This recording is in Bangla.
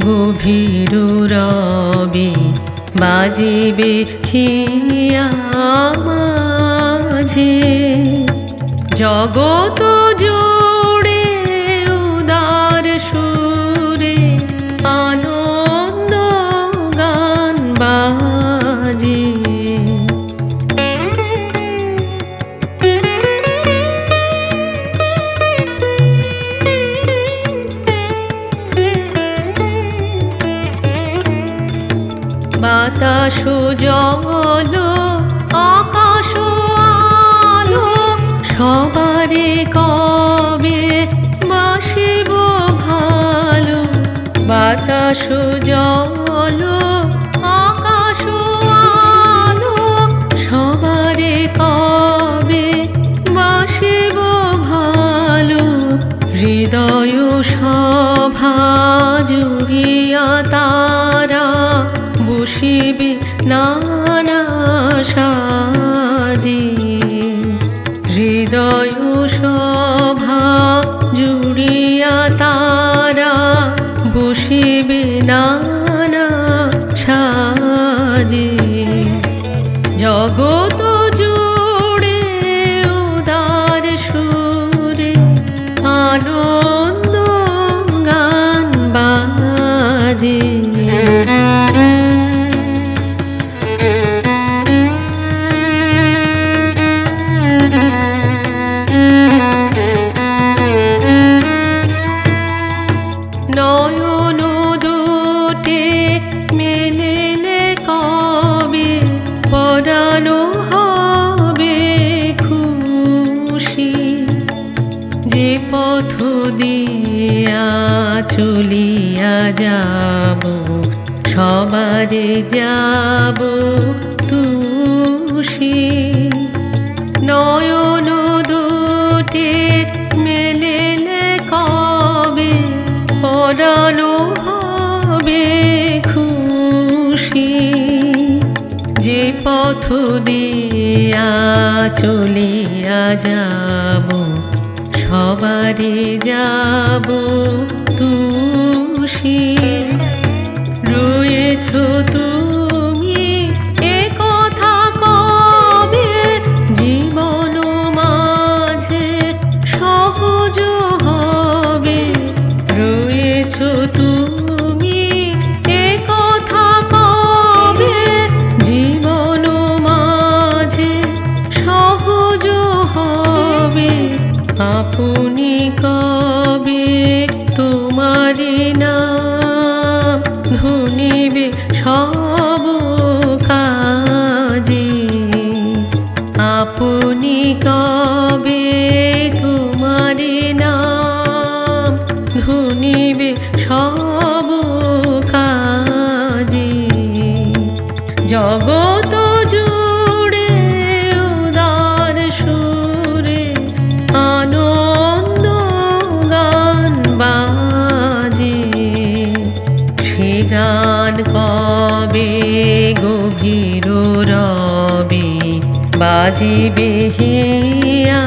গভীর রবে বাজিবে হিয়া মাঝে। জগত জুড়ে উদার সুরে আনন্দ গান বাজে। বাতাস জল আকাশ আলো সবারে কবে বাসিব ভালো। বাতাস জল আকাশ আলো সবারে কবে বাসিব ভালো। হৃদয় সভা জুড়িয়া তারা বসিবে নানা সাজে। হৃদয় সভা জুড়িয়া তারা বসিবে নানা সাজে। জগত জুড়ে উদার সুরে আনন্দ গান বাজে। নয়ন দুটে মেলিলে কবে পরাণ হবে খুশি। যে পথ দিয়া চলিয়া যাব সবারে যাব তুষি। নয়ন দুটে মেলিলে কবে পরাণ হবে খুশি। যে পথ দিয়া চলিয়া যাব সবারে যাব তুষি। রয়েছ তুমি এ কথা কবে জীবন মাঝে সহজ হবে। রয়েছ তুমি এ কথা কবে জীবন মাঝে সহজ হবে। আপনি কবে তোমারি নাম ধনিবে সব কাজে। আপনি কবে তোমারি নাম ধনিবে সব কাজে। জগত জুড়ে উদার সুরে আনন্দ গান বাজে। সে গান কবে গভীর রবে বাজিবে হিয়া